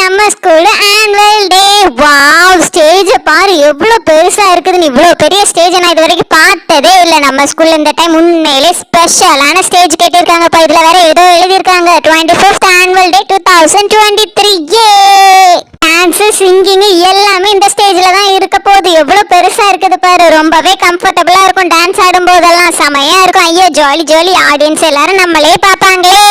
நம்ம school annual day. Wow, stage பாரு எவ்வளவு பெருசா இருக்குதுன்னு. இவ்வளவு பெரிய ஸ்டேஜ் நான் இது வரைக்கும் பார்த்ததே இல்ல. நம்ம ஸ்கூல்ல இந்த டைம் உண்மையிலே ஸ்பெஷலான ஸ்டேஜ் கேட்டிருக்காங்கப்பா. இதுல வேற ஏதோ எழுதியிருக்காங்க 25th annual day 2023. Dance, singing எல்லாமே இந்த ஸ்டேஜ்ல தான் இருக்க போகுது. எவ்வளவு பெருசா இருக்குது பாரு. ரொம்பவே கம்ஃபர்டபுளா இருக்கும் டான்ஸ் ஆடும் போதெல்லாம். செமையா இருக்கும். ஐயோ ஜாலி ஜாலி. ஆடியன்ஸ் எல்லாரும் நம்மளே பாப்பாங்களே.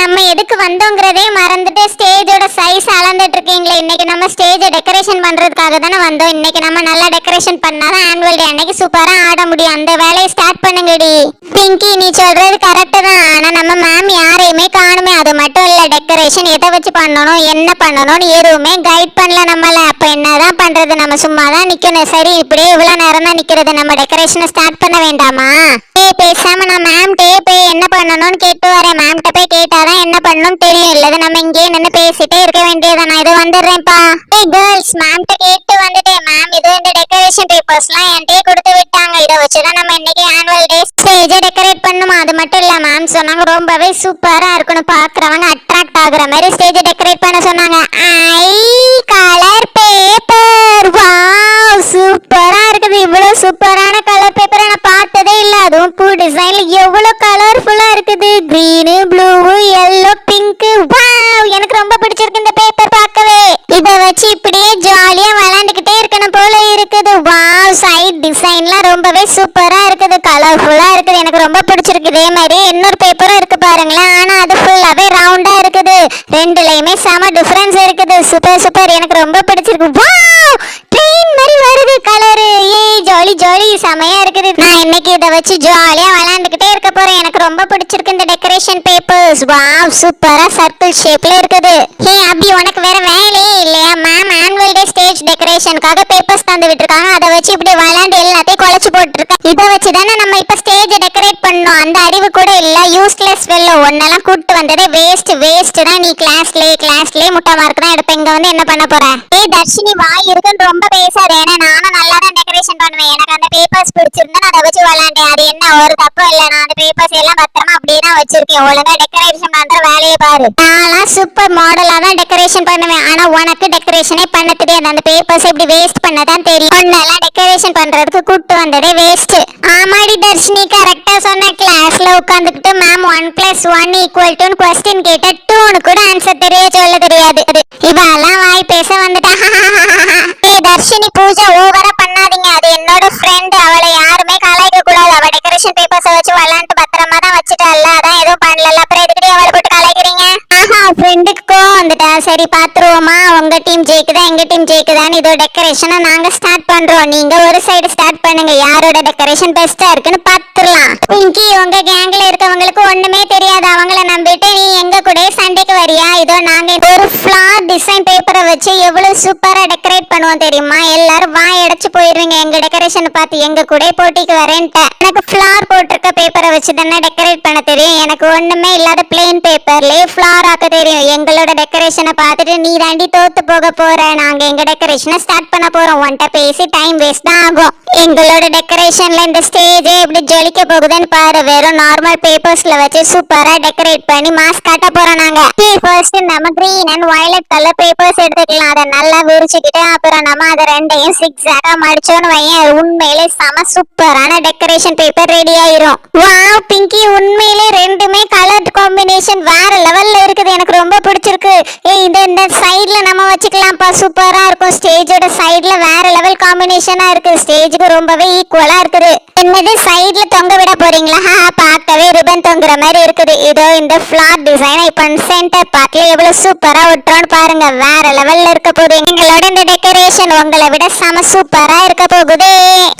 நம்ம எதுக்கு வந்தோங்கிறதே மறந்துட்டு ஸ்டேஜோட சைஸ் அளந்துட்டு இருக்கீங்களே. இன்னைக்கு நம்ம ஸ்டேஜ் டெக்கரேஷன் பண்றதுக்காக தானே வந்தோம். இன்னைக்கு நம்ம நல்லா டெக்கரேஷன் பண்ணாதான் ஆனுவல் டே அன்னைக்கு சூப்பரா ஆட முடியும். அந்த வேலையை ஸ்டார்ட் பண்ணுங்கடி. பிங்கி, நீ சொல்றது கரெக்ட் தான். ஆனா நம்ம மேம் யாரையுமே காணுமே. அது மட்டும் இல்ல, டெக்கரேஷன் எதை வச்சு பண்ணணும் என்ன பண்ணணும்னு எதுவுமே கைட் பண்ணல நம்மள. அப்ப என்னதான் பண்றது? நம்ம சும்மா தான் நிக்கணும். சரி, இப்படியே இவ்வளவு நேரம் தான் நிக்கிறது. நம்ம டெக்கரேஷனை ஸ்டார்ட் பண்ண வேண்டாமா? பேசாம நான் மேம் போய் என்ன பண்ணணும்னு கேட்டு வரேன். மேம்கிட்ட போய் கேட்டாதான் என்ன பண்ணணும்னு தெரியும். இல்லது நம்ம இங்கேயே நின்று பேசிட்டே இருக்க வேண்டியதான். நான் இது வந்துடுறேன்ப்பா. கேர்ள்ஸ், மேம்கிட்ட கேட்டு வந்துட்டேன். மேம் இது இந்த டெக்கரேஷன் பேப்பர்ஸ்லாம் என்கிட்டயே கொடுத்து விட்டாங்க. இதை வச்சுதான் நம்ம இன்னைக்கு ஆனுவல் டே ஸ்டேஜை டெக்கரேட் பண்ணுமா. அது மட்டும் இல்ல, மேம் சொன்னாங்க ரொம்பவே சூப்பரா இருக்கணும், பாக்குறவங்க அட்ராக்ட் ஆகுற மாதிரி ஸ்டேஜை டெக்கரேட் பண்ண சொன்னாங்க. கலர் பேப்பர், வாவ் சூப்பரா இருக்குது. இவ்வளவு சூப்பரான கலர் பேப்பரை நான் பார்த்ததே இல்ல. அதுவும் பூ டிசைன்ல எவ்வளவு கலர்ஃபுல்லா இருக்குது. Green, blue, yellow, pink. Wow, எனக்கு ரொம்ப பிடிச்சிருக்கு இந்த பேப்பர் பார்க்கவே. இத வச்சு இப்படியே ஜாலியா விளையாண்டுக்கிட்டே இருக்கணும் போல இருக்குது. வாவ், சைட் டிசைன்லாம் ரொம்பவே சூப்பரா இருக்குது, கலர்ஃபுல்லா இருக்குது. எனக்கு ரொம்ப பிடிச்சிருக்கு. இதே மாதிரி இன்னொரு பேப்பரும் இருக்கு பாருங்களேன். ஆனா அது ஃபுல்லாவே ரவுண்டா இருக்குது. ரெண்டுலயுமே செம டிஃபரன்ஸ் இருக்குது. சூப்பர் சூப்பர், எனக்கு ரொம்ப பிடிச்சிருக்கு. வாவ், ட்ரெயின் மாதிரி வருது கலரு. ஜாலி ஜாலி, செமையா இருக்குது. நான் இன்னைக்கு இதை வச்சு ஜாலியா விளையாண்டுக்கிட்டே இருக்க போறேன். எனக்கு ரொம்ப பிடிச்சிருக்கு இந்த டெக்கரேஷன் பேப்பர்ஸ். வாவ், சூப்பரா சர்க்கிள் ஷேப்ல இருக்குது. அபி, உனக்கு வேற வேலையே இல்லையா? மேம் ஆனுவல் டே ஸ்டேஜ் டெக்கரேஷனுக்காக பேப்பர்ஸ் தந்து விட்டுருக்காங்க. அதை வச்சு இப்படி விளையாண்டு எல்லாத்தையும் குழச்சு போட்டுருக்கேன். இதை வச்சு தானே நம்ம இப்ப ஸ்டேஜ் டெக்கரேட் பண்ணோம். அந்த அறிவு கூட இல்ல. யூஸ்லெஸ் வெல்ல ஒன்னெல்லாம் கூட்டு வந்ததே வேஸ்ட் தான். நீ கிளாஸ்லயே முட்டை மார்க் தான் எடுப்ப. இங்க வந்து என்ன பண்ண போற? தர்ஷினி, வாய் இருக்குன்னு ரொம்ப பேசாத. ஏன்னா நானும் நல்லா தான் டெக்கரேஷன் பண்ணுவேன். எனக்கு அந்த பேப்பர்ஸ் பிடிச்சிருந்தா அதை வச்சு விளையாண்டேன். அது என்ன ஒரு தப்பு இல்ல. நான் அந்த பேப்பர்ஸ் எல்லாம் பத்திரமா அப்படியே தான் வச்சிருக்கேன். ஒழுங்கா டெக்கரேஷன் பண்ற வேலையை பாரு. நான்லாம் சூப்பர் மாடலா தான் டெக்கரேஷன் பண்ணுவேன். ஆனா உனக்கு டெக்கரேஷனே பண்ண தெரியாது. அந்த பேப்பர்ஸ் எப்படி வேஸ்ட் பண்ணதான் தெரியும். ஒன்னெல்லாம் டெக்கரேஷன் பண்றதுக்கு கூட்டு வந்ததே வேஸ்ட். ஆமாடி தர்ஷினி, கரெக்டா சொன்ன. கிளாஸ்ல உட்காந்துக்கிட்டு மேம் 1+1 = கொஸ்டின் கேட்ட 2ன்னு கூட ஆன்சர் சொல்ல தெரியாது. இவெல்லாம் வாய் பேச வந்துட்டா. தர்ஷினி, பூஜை ஓவரா பண்ணாதீங்க. அது என்னோட ஃப்ரெண்ட். அவளை யாருமே கலாய்க்க கூடாது. அவ டெக்கரேஷன் பேப்பர்ஸ் வச்சு விளையாண்டு பத்திரமா தான் வச்சுட்டால. அதான் எதுவும் பண்ணல. அப்புறம் எதுக்கு அவளை போட்டு கலாய்க்கிறீங்க? ஃப்ரெண்டுக்கு கோவம் வந்துட்டா. சரி, பாத்துருவோமா உங்க டீம் ஜெயிக்குதா எங்க டீம் ஜெயிக்குதான்னு. இதோ டெக்கரேஷனை நாங்க ஸ்டார்ட் பண்றோம். நீங்க ஒரு சைடு ஸ்டார்ட் பண்ணுங்க. யாரோட டெக்கரேஷன் பெஸ்டா இருக்குன்னு பாத்துடலாம். பிங்கி, உங்க கேங்ல இருக்கவங்களுக்கு ஒண்ணுமே தெரியாது. அவங்கள நம்பிட்டு நீ எங்க கூட சண்டைக்கு வரியா? இதோ நாங்க ஒரு ஃபிளார் டிசைன் பேப்பரை வச்சு எவ்வளவு சூப்பரா டெக்கரேட் பண்ணுவோம் தெரியுமா? எல்லாரும் வாய் அடைச்சு போயிருவீங்க எங்க டெக்கரேஷன் பார்த்து. எங்க கூட போட்டிக்கு வரேன்ட்ட. எனக்கு ஃபிளார் போட்டிருக்க பேப்பரை வச்சு தானே டெக்கரேட் பண்ண தெரியும். எனக்கு ஒண்ணுமே இல்லாத பிளெயின் பேப்பர்லயே ஃபிளார் ஆக்க தெரியும். எங்களோட டெக்கரேஷனை பார்த்துட்டு நீ தாண்டி தோத்து போக போற. நாங்க எங்க டெக்கரேஷனை ஸ்டார்ட் பண்ண போறோம். ஒன்ட்ட பேசி டைம் வேஸ்ட் தான் ஆகும். எங்களோட டெக்கரேஷன்ல இந்த ஸ்டேஜ் எப்படி ஜொலிக்க போகுதுன்னு பாரு. வெறும் நார்மல் பேப்பர்ஸ்ல வச்சு சூப்பரா டெக்கரேட் பண்ணி மாஸ் காட்ட போறோம் நாங்க. ஃபர்ஸ்ட் நம்ம green and violet colour papers எடுத்துக்கலாம். அதை நல்லா விரிச்சுக்கிட்டு அப்புறம் நம்ம அதை ரெண்டையும் சிக்ஸாகா மடிச்சோன்னு வையன். உண்மையிலே செம சூப்பரான டெக்கரேஷன் பேப்பர் ரெடி ஆயிரும். வாவ் பிங்கி, உண்மையிலே ரெண்டுமே கலர் காம்பினேஷன் வேற லெவல்ல இருக்குது. எனக்கு ரொம்ப பிடிச்சிருக்கு. இந்த சைடுல நம்ம வச்சுக்கலாம்ப்பா. சூப்பரா இருக்கும். ஸ்டேஜோட சைடுல வேற லெவல் காம்பினேஷனா இருக்கு. ஸ்டேஜுக்கு ரொம்பவே ஈக்குவலா இருக்குது. என்னது, சைடுல தொங்க விட போறீங்களா? பார்க்கவே ரிபன் தொங்குற மாதிரி இருக்குது. இதோ இந்த ஃபிளார் டிசைனை இப்ப சென்டர் பார்ட்ல எவ்வளவு சூப்பரா ஒட்டுறோன்னு பாருங்க. வேற லெவல்ல இருக்க போகுது. எங்களோட இந்த டெக்கரேஷன் உங்களை விட செம சூப்பரா இருக்க போகுது.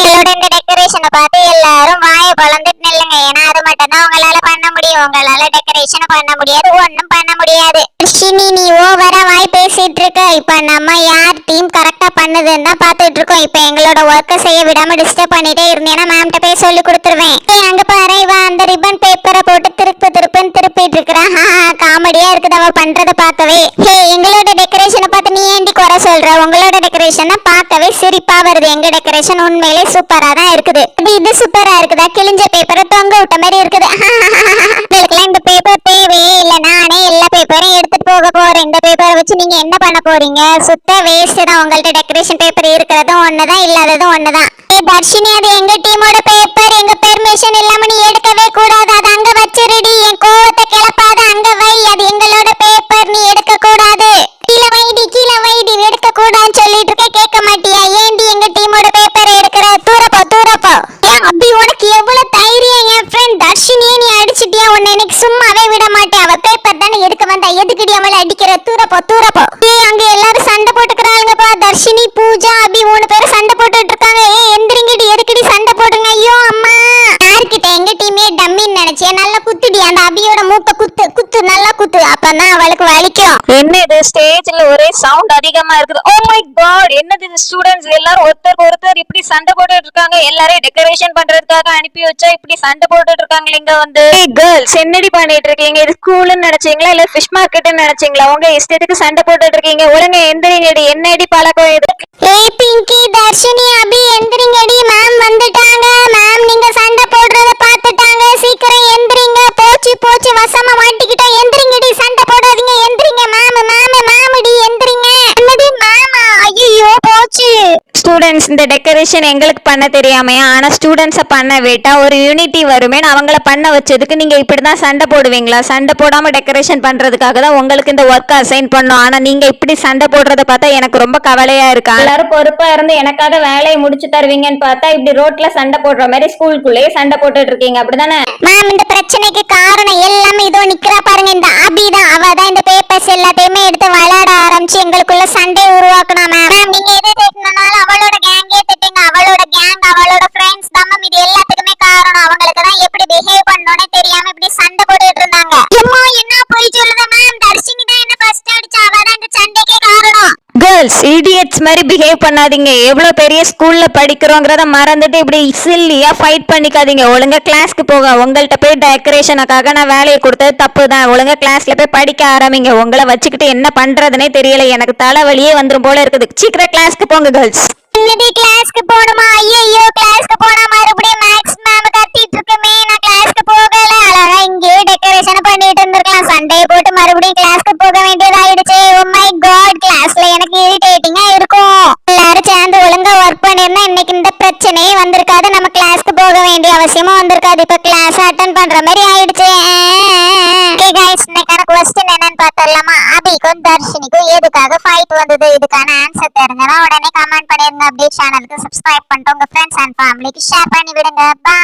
எங்களோட இந்த டெக்கரேஷனை பார்த்து எல்லாரும் வாயை பொளந்துட்டு நில்லுங்க. ஏன்னா அது மட்டும் தான் உங்களால பண்ண முடியும். உங்களால டெக்கரேஷன் பண்ண முடியாது, ஒண்ணும் பண்ண முடியாது. ஷினி, நீ ஓவரா வாய் பேசிட்டு இருக்க. இப்ப நம்ம யார் டீம் கரெக்டா பண்ணுதுன்னு தான் பாத்துட்டு இருக்கோம். இப்ப எங்களோட ஒர்க்கை செய்ய விடாம டிஸ்டர்ப் பண்ணிட்டே இருந்தேன்னா மேம்கிட்ட போய் சொல்லி கொடுத்துருவேன். அங்க பாரு, இவ அந்த ரிப்பன் பேப்பரை போட்டு திருப்புன்னு திருப்பிட்டு இருக்கிறா. காமெடியா இருக்குது அவ பண்றத பார்க்கவே. எங்களோட டெக்கரேஷனை பார்த்து நீ ஏண்டி குறை சொல்ற? உங்களோட டெக்கரேஷனை பார்க்கவே சிரிப்பா வருது. எங்க டெக்கரேஷன் உண்மையிலே சூப்பரா தான் இருக்குது. இது சூப்பரா இருக்குதா? கிழிஞ்ச பேப்பரை தொங்க விட்ட மாதிரி இருக்குது. இந்த பேப்பர் தேவையே இல்ல. நானே எல்லா பேப்பரையும் எடுத்துட்டு போக போக போற இந்த பேப்பரை வச்சு நீங்க என்ன பண்ண போறீங்க? சுத்த வேஸ்ட் தான். உங்கள்ட்ட டெக்கரேஷன் பேப்பர் இருக்கிறதும் ஒண்ணுதான், இல்லாததும் ஒண்ணுதான். தர்ஷினி, அது எங்க டீமோட பேப்பர். எங்க பெர்மிஷன் இல்லாம நீ எடுக்கவே கூடாது. அது அங்க வச்சிருடி. என் கோவத்தை கிளப்பாத, அங்க வை. அது எங்களோட பேப்பர், நீ எடுக்க கூடாது. கீழே வைடி எடுக்க கூடாதுன்னு சொல்லிட்டு இருக்க, கேட்க மாட்டியா? ஏண்டி எங்க டீமோட பேப்பரை எடுக்கிற? தூரப்போ தூரப்போ. அப்படி உனக்கு எவ்வளவு தைரியம்? என் ஃப்ரெண்ட் தர்ஷினியே நீ அடிச்சிட்டியா? உன்னை எனக்கு சும்மாவே விட மாட்டேன். அவ பேப்பர் தானே எடுக்க வந்தா, எதுக்குடி அவளை அடிக்கிற? தூரப்போ தூரப்போ. அங்க எல்லாரும் சண்டை போட்டுக்கிறாங்கப்பா. தர்ஷினி, பூஜா, அபி 3 பேரும் சண்டை போட்டுட்டு இருக்காங்க. எந்திரிங்கடி, எதுக்குடி சண்டை போடுங்க? ஐயோ அம்மா. யார்கிட்ட? எங்க டீமே டம்மின்னு நினைச்சியா? நல்லா குத்துடி. அந்த அபியோட மூக்க குத்து குத்து, நல்லா குத்து. அப்பதான் அவளுக்கு வலிக்கும். என்ன இது, ஸ்டேஜ்ல ஒரே சவுண்ட் அதிகமா இருக்குது. ஓ மை காட், என்னது இது? ஸ்டூடண்ட்ஸ் எல்லாரும் ஒருத்தர் இப்படி சண்டை போட்டுட்டு இருக்காங்க. எல்லாரையும் டெக்கரேஷன் பண்றதுக்காக அனுப்பி வச்சா இப்படி சண்டை போட்டுட்டு இருக்காங்க. இங்க வந்து கேர்ள்ஸ் என்னடி பண்ணிட்டு இருக்கீங்க? இது ஸ்கூல்னு நினைச்சீங்களா இல்ல ஃபிஷ் மார்க்கெட்னு நினைச்சீங்களா? உங்க இஷ்டத்துக்கு சண்டை போட்டுட்டு இருக்கீங்க. ஒழுங்கா எந்திரிங்கடி. என்னடி பழக்கம் இது? ஏய் பிங்கி, தர்ஷினி, அபி எந்திரிங்கடி. மேம் வந்துட்டாங்க. மேம் நீங்க சண்டை போடுறத பார்த்துட்டாங்க. சீக்கிரம் எந்திரிங்க. போச்சு போச்சு, வசமா மாட்டிக்கிட்டோம். எந்திரிங்கடி, சண்டை போடாதீங்க. எந்திரிங்க. மேமடி எந்திரிங்க. என்னது மேமா? ஐயோ போச்சு. ஸ்டூடெண்ட்ஸ், இந்த டெக்கரேஷன் எங்களுக்கு பண்ண தெரியாமையா? ஆனா ஸ்டூடெண்ட்ஸை பண்ண விட்டா ஒரு யூனிட்டி வருமே. அவங்கள பண்ண வச்சதுக்கு நீங்க இப்படிதான் சண்டை போடுவீங்களா? சண்டை போடாம டெக்கரேஷன் பண்றதுக்காக தான் உங்களுக்கு இந்த ஒர்க் அசைன் பண்ணோம். ஆனா நீங்க இப்படி சண்டை போடுறத பார்த்தா எனக்கு ரொம்ப கவலையா இருக்கா. எல்லாரும் பொறுப்பா இருந்து எனக்காக வேலையை முடிச்சு தருவீங்கன்னு பார்த்தா இப்படி ரோட்ல சண்டை போடுற மாதிரி ஸ்கூலுக்குள்ளேயே சண்டை போட்டுட்டு இருக்கீங்க, அப்படிதானே? மேம், இந்த பிரச்சனைக்கு காரணம் எல்லாமே இதோ நிக்கிறா பாருங்க, இந்த அபி தான். அவ தான் இந்த பேப்பர்ஸ் எல்லாத்தையுமே எடுத்து விளையாட ஆரம்பிச்சு எங்களுக்குள்ள சண்டை உருவாக்குனா. மேம், நீங்க எது திட்டினாலும் அவளோட கேங்கே திட்டுங்க. அவளோட கேங், அவளோட ஃப்ரெண்ட்ஸ் தான் மேம் இது எல்லாத்துக்குமே காரணம். அவங்களுக்கு தான் எப்படி பிஹேவ் பண்ணணும்னே தெரியாம இப்படி சண்டை போட்டுட்டு இருந்தாங்க. அம்மா, என்ன போய் சொல்லுத மேம்? தர்ஷினி தான் என்ன ஃபர்ஸ்ட் அடிச்சா. அவ தான் இந்த சண்டைக்கே காரணம். கேர்ள்ஸ், இடியட்ஸ் மாதிரி பிஹேவ் பண்ணாதீங்க. எவ்வளவு பெரிய ஸ்கூல்ல படிக்கிறோங்கிறத மறந்துட்டு இப்படி சில்லியா ஃபைட் பண்ணிக்காதீங்க. ஒழுங்கா கிளாஸ்க்கு போக. உங்கள்கிட்ட போய் டெக்கரேஷனுக்காக நான் வேலையை கொடுத்தது தப்பு தான். ஒழுங்கா கிளாஸ்ல போய் படிக்க ஆரம்பிங்க. உங்களை வச்சுக்கிட்டு என்ன பண்றதுனே தெரியல. எனக்கு தலைவலியே வந்துரும் போல இருக்குது. சீக்கிரம் கிளாஸ்க்கு போங்க கேர்ள்ஸ். என்னடி கிளாஸ்க்கு போணுமா? ஐயோ, கிளாஸ்க்கு போனா மறுபடியும் மேக்ஸ் மேம் கத்திட்டு இருக்குமே. நான் கிளாஸ்க்கு போகல. அழகா இங்கே டெக்கரேஷன் பண்ணிட்டு இருந்திருக்கலாம். சண்டே போட்டு மறுபடியும் கிளாஸ்க்கு போக வேண்டியதாயிடுச்சு. ஓ மை காட், கிளாஸ்ல எனக்கு இரிட்டேட்டிங்கா இருக்கும். எல்லாரும் சேர்ந்து ஒழுங்கா ஒர்க் பண்ணிருந்தா இன்னைக்கு இந்த பிரச்சனையே வந்திருக்காது. நம்ம கிளாஸ்க்கு போக வேண்டிய அவசியமும் வந்திருக்காது. இப்ப கிளாஸ் அட்டென்ட் பண்ற மாதிரி ஆயிடுச்சு. ஓகே गाइस, இன்னைக்கான क्वेश्चन என்னன்னு பார்த்தறலாமா? அபிக்கும் தர்ஷினிக்கும் எதுக்காக ஃபைட் வந்தது? இதுக்கான ஆன்சர் தெரிஞ்சனா உடனே கமெண்ட் பண்ணிருங்க. அப்படியே சேனலுக்கு சப்ஸ்கிரைப் பண்ணிட்டு உங்க ஃப்ரெண்ட்ஸ் அண்ட் ஃபேமிலிக்கு ஷேர் பண்ணி விடுங்க. பை.